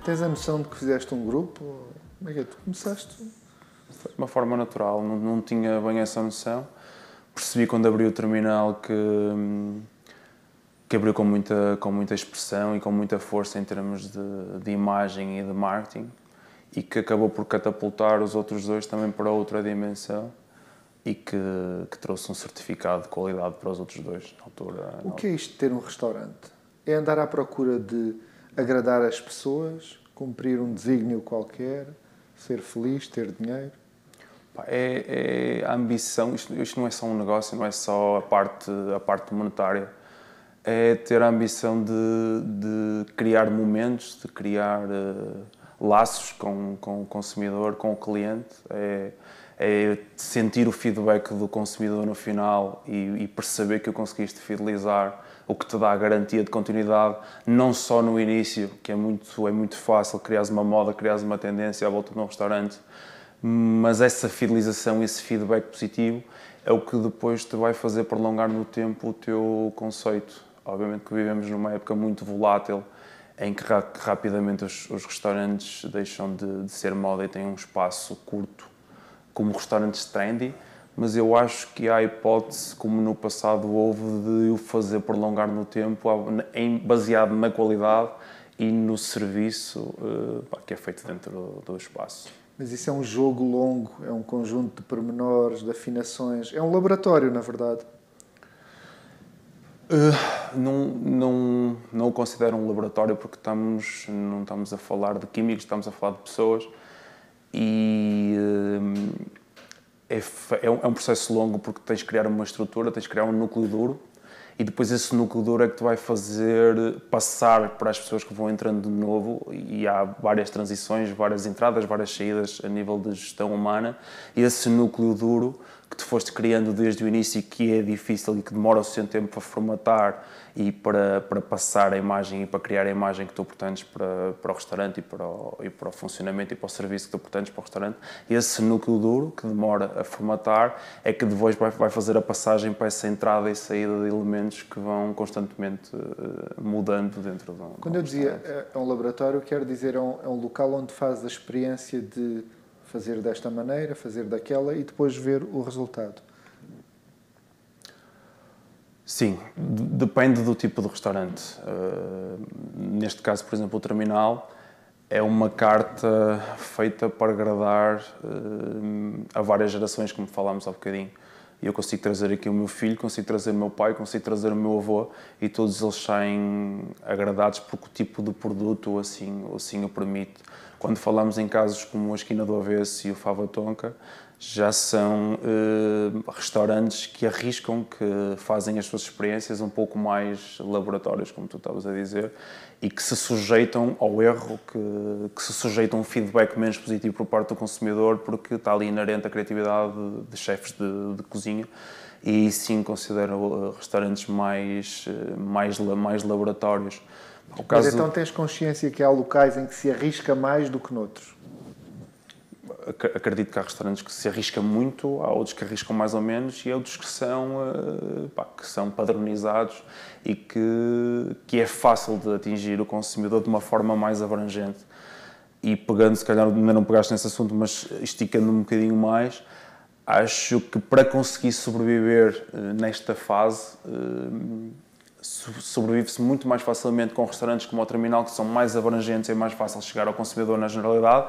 Tens a noção de que fizeste um grupo? Como é que é? Tu começaste? Foi de uma forma natural, não tinha bem essa noção. Percebi quando abri o terminal que abriu com muita expressão e com muita força em termos de imagem e de marketing, e que acabou por catapultar os outros dois também para outra dimensão, e que trouxe um certificado de qualidade para os outros dois na altura. O que é isto de ter um restaurante? É andar à procura de agradar as pessoas, cumprir um desígnio qualquer, ser feliz, ter dinheiro? É a ambição. Isto não é só um negócio, não é só a parte monetária. É ter a ambição de criar momentos, de criar laços com o consumidor, com o cliente. É sentir o feedback do consumidor no final e perceber que o conseguiste fidelizar, o que te dá a garantia de continuidade, não só no início, que é muito fácil criares uma moda, criares uma tendência à volta de um restaurante, mas essa fidelização, esse feedback positivo é o que depois te vai fazer prolongar no tempo o teu conceito. Obviamente que vivemos numa época muito volátil, em que rapidamente os restaurantes deixam de ser moda e têm um espaço curto como restaurantes trendy, mas eu acho que há a hipótese, como no passado houve, de o fazer prolongar no tempo, baseado na qualidade e no serviço que é feito dentro do espaço. Mas isso é um jogo longo, é um conjunto de pormenores, de afinações, é um laboratório, na verdade. Não o considero um laboratório porque não estamos a falar de químicos, estamos a falar de pessoas, e é um processo longo porque tens de criar uma estrutura, tens de criar um núcleo duro, e depois esse núcleo duro é que te vai fazer passar para as pessoas que vão entrando de novo, e há várias transições, várias entradas, várias saídas a nível de gestão humana, e esse núcleo duro que tu foste criando desde o início e que é difícil e que demora o seu tempo para formatar e para passar a imagem e para criar a imagem que tu pretendes para o restaurante e para o funcionamento e para o serviço que tu pretendes para o restaurante, esse núcleo duro que demora a formatar é que depois vai fazer a passagem para essa entrada e saída de elementos que vão constantemente mudando dentro de um Quando eu dizia é um laboratório, quero dizer é um local onde fazes a experiência de fazer desta maneira, fazer daquela e depois ver o resultado. Sim, depende do tipo de restaurante. Neste caso, por exemplo, o terminal é uma carta feita para agradar a várias gerações, como falámos há bocadinho. E eu consigo trazer aqui o meu filho, consigo trazer o meu pai, consigo trazer o meu avô, e todos eles saem agradados porque o tipo de produto assim o permite. Quando falamos em casos como a Esquina do Avesso e o Fava Tonka, já são restaurantes que arriscam, que fazem as suas experiências um pouco mais laboratórias, como tu estavas a dizer, e que se sujeitam ao erro, que se sujeitam a um feedback menos positivo por parte do consumidor, porque está ali inerente a criatividade de chefes de cozinha, e sim considero restaurantes mais laboratórios. Mas então tens consciência que há locais em que se arrisca mais do que noutros? Acredito que há restaurantes que se arriscam muito, há outros que arriscam mais ou menos, e há outros que são padronizados e que é fácil de atingir o consumidor de uma forma mais abrangente. E pegando, se calhar ainda não pegaste nesse assunto, mas esticando um bocadinho mais, acho que para conseguir sobreviver nesta fase, sobrevive-se muito mais facilmente com restaurantes como o Terminal, que são mais abrangentes e é mais fácil chegar ao consumidor na generalidade,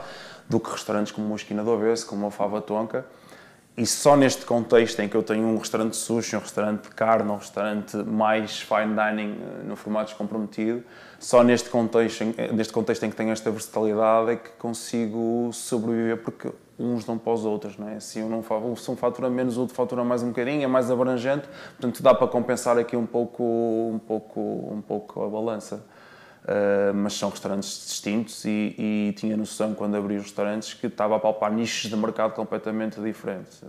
do que restaurantes como a Esquina do Avesso, como a Fava Tonka. E só neste contexto em que eu tenho um restaurante de sushi, um restaurante de carne, um restaurante mais fine dining no formato descomprometido, só neste contexto em que tenho esta versatilidade é que consigo sobreviver, porque uns dão para os outros, não é? Se um fatura menos, o outro fatura mais um bocadinho, é mais abrangente, portanto dá para compensar aqui um pouco a balança. Mas são restaurantes distintos e tinha noção, quando abri os restaurantes, que estava a palpar nichos de mercado completamente diferentes.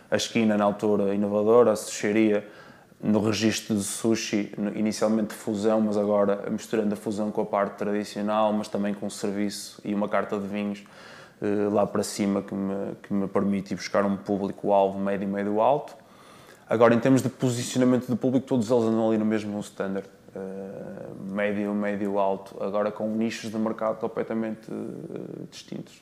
A Esquina, na altura, inovadora, a sushiria, no registro de sushi, inicialmente de fusão, mas agora misturando a fusão com a parte tradicional, mas também com serviço e uma carta de vinhos lá para cima que me permite ir buscar um público-alvo médio e médio-alto. Agora, em termos de posicionamento do público, todos eles andam ali no mesmo standard. médio alto, agora com nichos de mercado completamente distintos.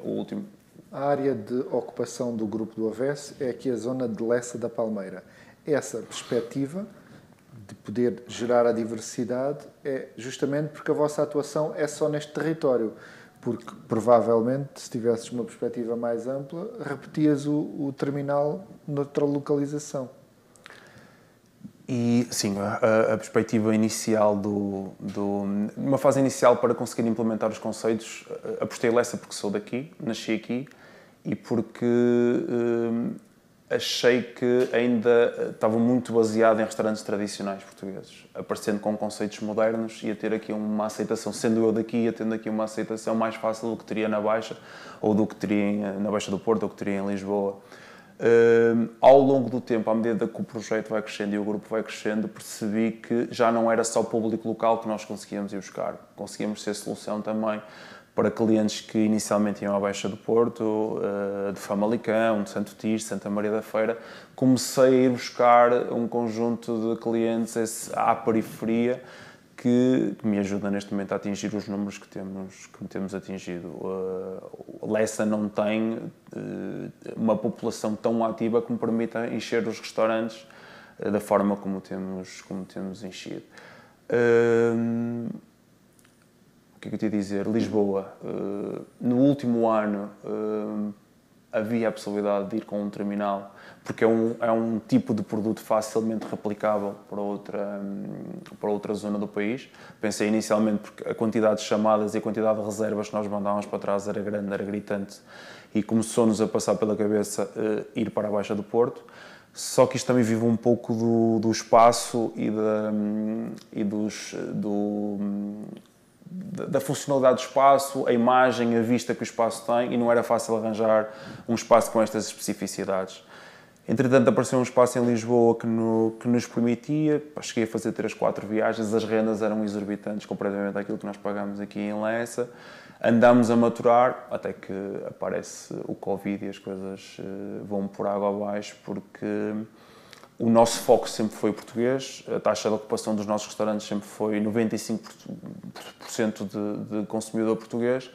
O último. A área de ocupação do Grupo do Avés é aqui a zona de Lessa da Palmeira. Essa perspectiva de poder gerar a diversidade é justamente porque a vossa atuação é só neste território. Porque, provavelmente, se tivesses uma perspectiva mais ampla, repetias o terminal noutra localização. E, sim, a perspectiva inicial numa fase inicial para conseguir implementar os conceitos, apostei Lessa porque sou daqui, nasci aqui, e porque achei que ainda estava muito baseado em restaurantes tradicionais portugueses, aparecendo com conceitos modernos, ia ter aqui uma aceitação, sendo eu daqui, ia tendo aqui uma aceitação mais fácil do que teria na Baixa, ou do que teria na Baixa do Porto, ou que teria em Lisboa. Ao longo do tempo, à medida que o projeto vai crescendo e o grupo vai crescendo, percebi que já não era só o público local que nós conseguíamos ir buscar, conseguíamos ser solução também para clientes que inicialmente iam à Baixa do Porto, de Famalicão, de Santo Tirso, de Santa Maria da Feira. Comecei a ir buscar um conjunto de clientes à periferia que me ajuda neste momento a atingir os números que temos atingido. Lessa não tem uma população tão ativa que me permita encher os restaurantes da forma como temos enchido. O que é que eu te ia dizer? Lisboa. No último ano havia a possibilidade de ir com um terminal, porque é um tipo de produto facilmente replicável para outra zona do país. Pensei inicialmente porque a quantidade de chamadas e a quantidade de reservas que nós mandávamos para trás era grande, era gritante, e começou-nos a passar pela cabeça ir para a Baixa do Porto. Só que isto também vive um pouco do espaço da funcionalidade do espaço, a imagem, a vista que o espaço tem, e não era fácil arranjar um espaço com estas especificidades. Entretanto, apareceu um espaço em Lisboa que nos permitia, cheguei a fazer 3, 4 viagens, as rendas eram exorbitantes comparativamente àquilo que nós pagámos aqui em Lessa. Andámos a maturar, até que aparece o Covid e as coisas vão por água abaixo, porque o nosso foco sempre foi português, a taxa de ocupação dos nossos restaurantes sempre foi 95% de consumidor português,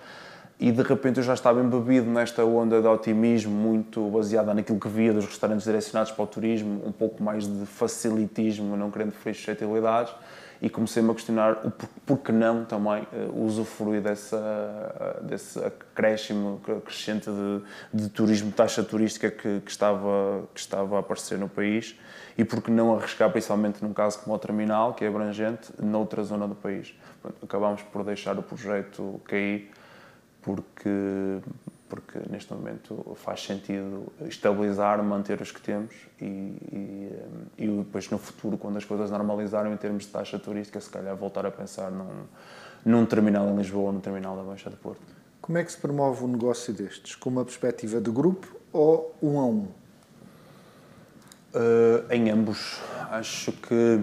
e de repente eu já estava embebido nesta onda de otimismo muito baseada naquilo que via dos restaurantes direcionados para o turismo, um pouco mais de facilitismo, não querendo ferir suscetibilidades, e comecei-me a questionar o porquê não também usufruir desse acréscimo crescente de turismo, taxa turística que estava a aparecer no país, e porque não arriscar, principalmente num caso como o terminal, que é abrangente, noutra zona do país. Pronto, acabámos por deixar o projeto cair, porque neste momento faz sentido estabilizar, manter os que temos e depois no futuro, quando as coisas normalizarem em termos de taxa turística, se calhar voltar a pensar num terminal em Lisboa ou num terminal da Baixa do Porto. Como é que se promove um negócio destes? Com uma perspectiva de grupo ou 1 a 1? Em ambos. Acho que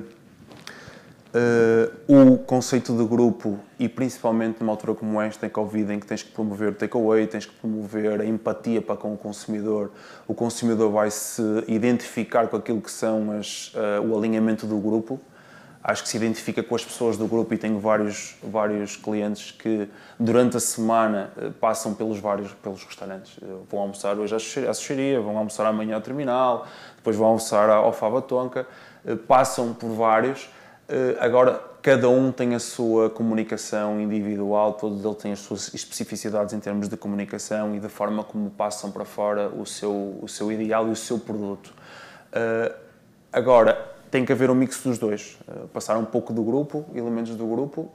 o conceito de grupo, e principalmente numa altura como esta, em Covid, em que tens que promover o takeaway, tens que promover a empatia para com o consumidor vai se identificar com aquilo que são o alinhamento do grupo. Acho que se identifica com as pessoas do grupo, e tenho vários clientes que durante a semana passam pelos restaurantes. Vão almoçar hoje à Suxeria, vão almoçar amanhã ao terminal, depois vão almoçar ao Fava Tonka, passam por vários. Agora, cada um tem a sua comunicação individual, todos eles têm as suas especificidades em termos de comunicação e da forma como passam para fora o seu ideal e o seu produto. Agora, tem que haver um mix dos dois. Passar um pouco do grupo, elementos do grupo,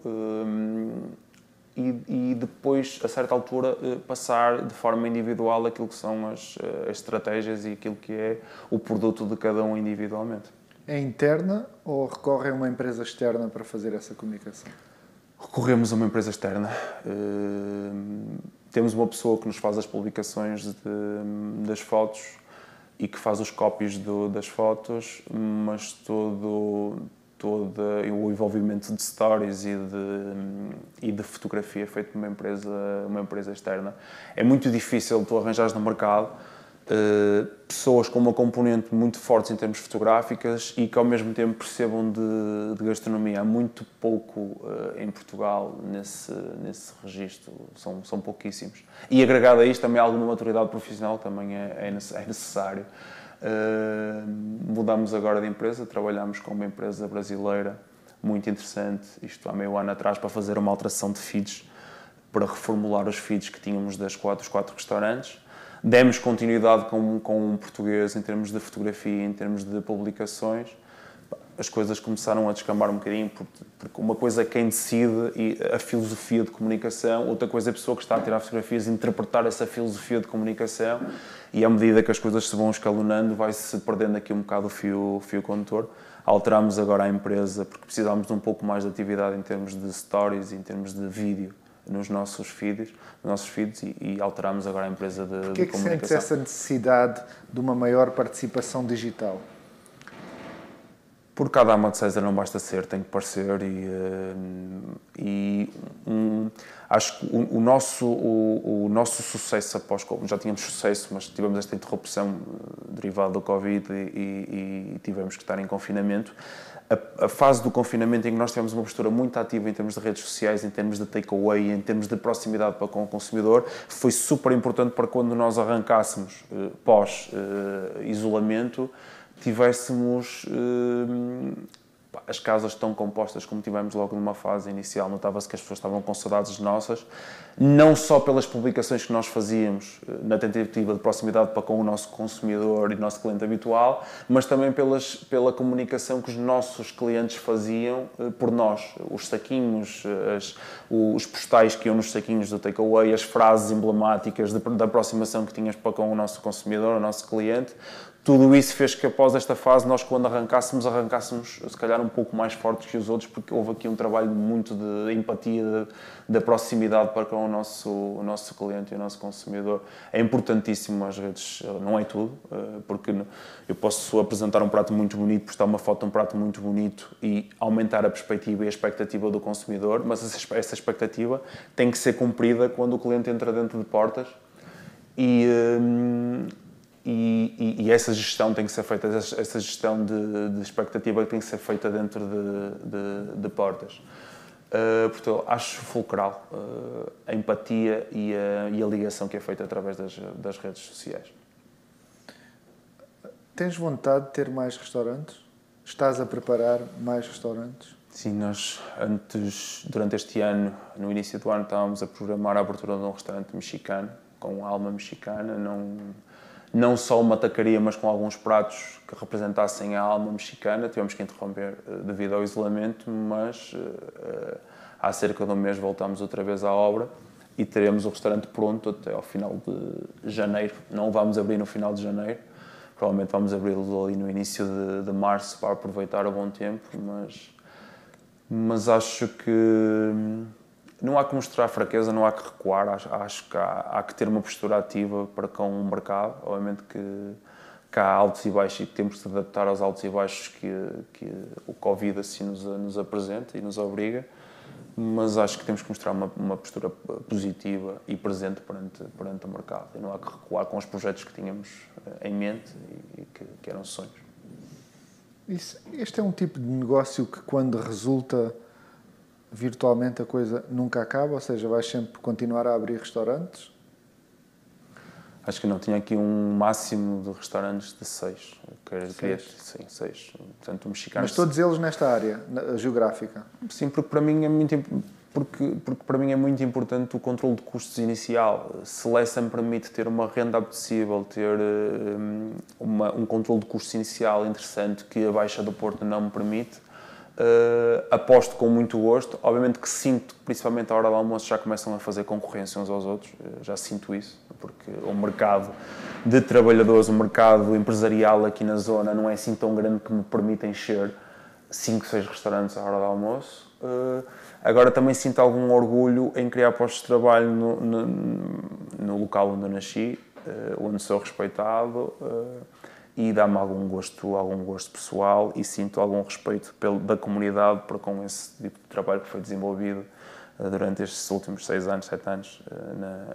e depois, a certa altura, passar de forma individual aquilo que são as estratégias e aquilo que é o produto de cada um individualmente. É interna ou recorre a uma empresa externa para fazer essa comunicação? Recorremos a uma empresa externa. Temos uma pessoa que nos faz as publicações das fotos e que faz os copies das fotos, mas todo o envolvimento de stories e de fotografia é feito por uma empresa externa. É muito difícil tu arranjares no mercado pessoas com uma componente muito forte em termos fotográficas e que ao mesmo tempo percebam de gastronomia. Há muito pouco em Portugal nesse registro, são pouquíssimos. E agregado a isto também alguma maturidade profissional também é necessário. Mudámos agora de empresa, trabalhamos com uma empresa brasileira muito interessante, isto há meio ano atrás, para fazer uma alteração de feeds, para reformular os feeds que tínhamos dos quatro restaurantes. Demos continuidade com um português em termos de fotografia, em termos de publicações. As coisas começaram a descambar um bocadinho, porque uma coisa é quem decide e a filosofia de comunicação, outra coisa é a pessoa que está a tirar fotografias interpretar essa filosofia de comunicação, e à medida que as coisas se vão escalonando, vai-se perdendo aqui um bocado o fio condutor. Alterámos agora a empresa, porque precisávamos de um pouco mais de atividade em termos de stories, em termos de vídeo, nos nossos feeds e alterámos agora a empresa de comunicação. Porquê é que sentes essa necessidade de uma maior participação digital? Por cada ama de César não basta ser, tem que parecer acho que o nosso sucesso após Covid, já tínhamos sucesso, mas tivemos esta interrupção derivada do Covid e tivemos que estar em confinamento. A fase do confinamento em que nós tivemos uma postura muito ativa em termos de redes sociais, em termos de takeaway, em termos de proximidade para com o consumidor, foi super importante para quando nós arrancássemos pós-isolamento, tivéssemos as casas tão compostas como tivemos logo numa fase inicial. Notava-se que as pessoas estavam com saudades nossas, não só pelas publicações que nós fazíamos na tentativa de proximidade para com o nosso consumidor e nosso cliente habitual, mas também pela comunicação que os nossos clientes faziam por nós. Os saquinhos, os postais que iam nos saquinhos do takeaway, as frases emblemáticas da aproximação que tínhamos para com o nosso consumidor, o nosso cliente. Tudo isso fez que após esta fase nós, quando arrancássemos se calhar um pouco mais fortes que os outros, porque houve aqui um trabalho muito de empatia, de proximidade para com o nosso cliente e o nosso consumidor. É importantíssimo as redes, não é tudo, porque eu posso apresentar um prato muito bonito, postar uma foto de um prato muito bonito e aumentar a perspectiva e a expectativa do consumidor, mas essa expectativa tem que ser cumprida quando o cliente entra dentro de portas e essa gestão tem que ser feita, essa gestão de expectativa tem que ser feita dentro de portas. Portanto, acho fulcral a empatia e a ligação que é feita através das redes sociais. Tens vontade de ter mais restaurantes? Estás a preparar mais restaurantes? Sim, nós durante este ano, no início do ano, estávamos a programar a abertura de um restaurante mexicano, com alma mexicana, não só uma tacaria, mas com alguns pratos que representassem a alma mexicana. Tivemos que interromper devido ao isolamento, mas há cerca de um mês voltámos outra vez à obra e teremos o restaurante pronto até ao final de janeiro. Não o vamos abrir no final de janeiro, provavelmente vamos abri-lo ali no início de março para aproveitar o bom tempo, mas acho que não há que mostrar fraqueza, não há que recuar, acho que há que ter uma postura ativa para com o mercado. Obviamente que há altos e baixos e que temos de se adaptar aos altos e baixos que o Covid assim nos apresenta e nos obriga, mas acho que temos que mostrar uma postura positiva e presente perante o mercado. E não há que recuar com os projetos que tínhamos em mente e que eram sonhos. Este é um tipo de negócio que, quando resulta virtualmente, a coisa nunca acaba? Ou seja, vais sempre continuar a abrir restaurantes? Acho que não. Tinha aqui um máximo de restaurantes de 6. Sim, 6. Portanto, mexicano. Mas todos eles nesta área geográfica? Sim, porque para mim é muito importante o controle de custos inicial. Se Lessa me permite ter uma renda apetecível, ter um controle de custos inicial interessante que a Baixa do Porto não me permite, aposto com muito gosto. Obviamente que sinto que, principalmente à hora do almoço, já começam a fazer concorrência uns aos outros. Já sinto isso, porque o mercado de trabalhadores, o mercado empresarial aqui na zona não é assim tão grande que me permita encher 5, 6 restaurantes à hora do almoço. Agora também sinto algum orgulho em criar postos de trabalho no local onde eu nasci, onde sou respeitado, e dá-me algum gosto pessoal e sinto algum respeito da comunidade para com esse tipo de trabalho que foi desenvolvido durante estes últimos 6 anos, 7 anos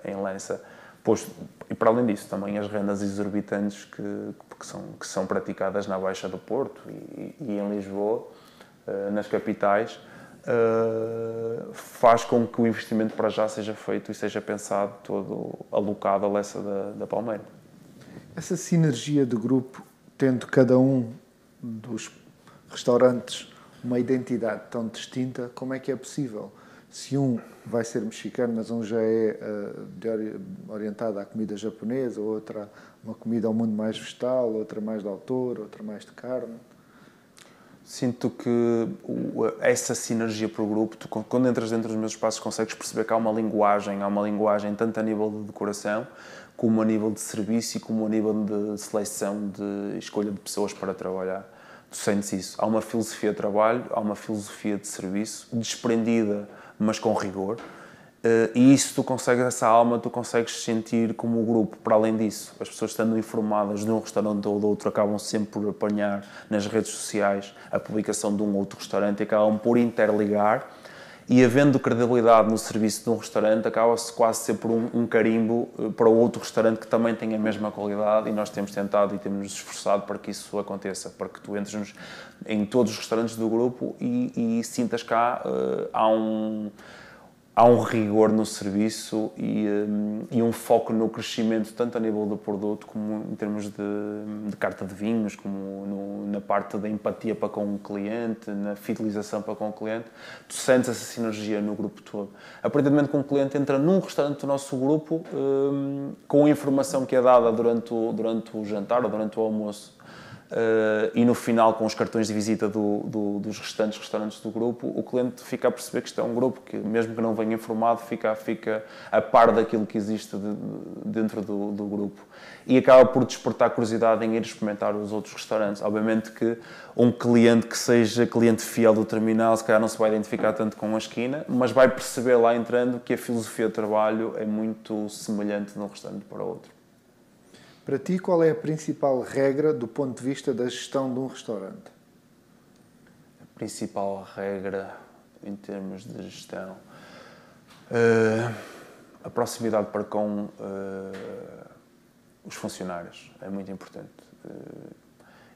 em Lessa. Pois, e para além disso, também as rendas exorbitantes que são praticadas na Baixa do Porto e em Lisboa, nas capitais, faz com que o investimento para já seja feito e seja pensado todo alocado à Lessa da Palmeira. Essa sinergia do grupo, tendo cada um dos restaurantes uma identidade tão distinta, como é que é possível? Se um vai ser mexicano, mas um já é orientado à comida japonesa, outra uma comida ao mundo mais vegetal, outra mais de autor, outra mais de carne. Sinto que essa sinergia para o grupo, tu, quando entras dentro dos meus espaços, consegues perceber que há uma linguagem tanto a nível de decoração, como a nível de serviço e como a nível de seleção, de escolha de pessoas para trabalhar. Tu sentes isso. Há uma filosofia de trabalho, há uma filosofia de serviço, desprendida, mas com rigor. E isso tu consegues, essa alma, tu consegues sentir como o grupo. Para além disso, as pessoas estando informadas de um restaurante ou do outro acabam sempre por apanhar nas redes sociais a publicação de um ou outro restaurante e acabam por interligar. E havendo credibilidade no serviço de um restaurante, acaba-se quase sempre um carimbo para o outro restaurante que também tem a mesma qualidade, e nós temos tentado e temos nos esforçado para que isso aconteça, para que tu entres em todos os restaurantes do grupo e sintas cá há um rigor no serviço e um foco no crescimento, tanto a nível do produto como em termos de carta de vinhos, como na parte da empatia para com o cliente, na fidelização para com o cliente. Tu sentes essa sinergia no grupo todo. A partir do momento que um cliente entra num restaurante do nosso grupo, com a informação que é dada durante o jantar ou durante o almoço, e no final, com os cartões de visita dos restantes restaurantes do grupo, o cliente fica a perceber que isto é um grupo que, mesmo que não venha informado, fica a par daquilo que existe dentro do grupo. E acaba por despertar curiosidade em ir experimentar os outros restaurantes. Obviamente que um cliente que seja cliente fiel do terminal, se calhar não se vai identificar tanto com a esquina, mas vai perceber lá entrando que a filosofia de trabalho é muito semelhante de um restaurante para o outro. Para ti, qual é a principal regra do ponto de vista da gestão de um restaurante? A principal regra em termos de gestão, a proximidade para com os funcionários é muito importante.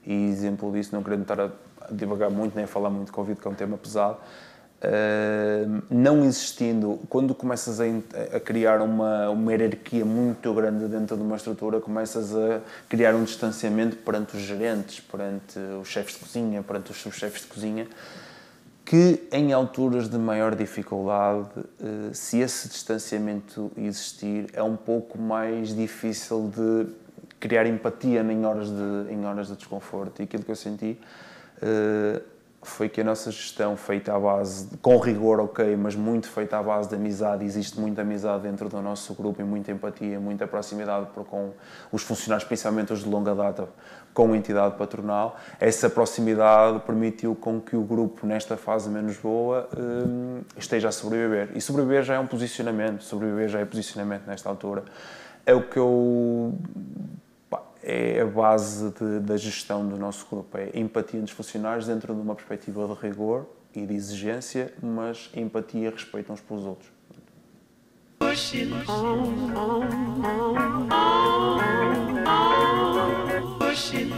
E exemplo disso, não querendo estar a divagar muito nem a falar muito de Covid, que é um tema pesado, não existindo, quando começas a criar uma hierarquia muito grande dentro de uma estrutura, começas a criar um distanciamento perante os gerentes, perante os chefes de cozinha, perante os subchefes de cozinha, que em alturas de maior dificuldade, se esse distanciamento existir, é um pouco mais difícil de criar empatia em horas de desconforto. E aquilo que eu senti foi que a nossa gestão, feita à base, com rigor, ok, mas muito feita à base de amizade, existe muita amizade dentro do nosso grupo e muita empatia, muita proximidade com os funcionários, principalmente os de longa data, com a entidade patronal. Essa proximidade permitiu com que o grupo, nesta fase menos boa, esteja a sobreviver. E sobreviver já é um posicionamento, sobreviver já é posicionamento nesta altura. É o que é a base da gestão do nosso grupo, é empatia dos funcionários dentro de uma perspectiva de rigor e de exigência, mas empatia e respeito uns pelos outros. Pushing on, pushing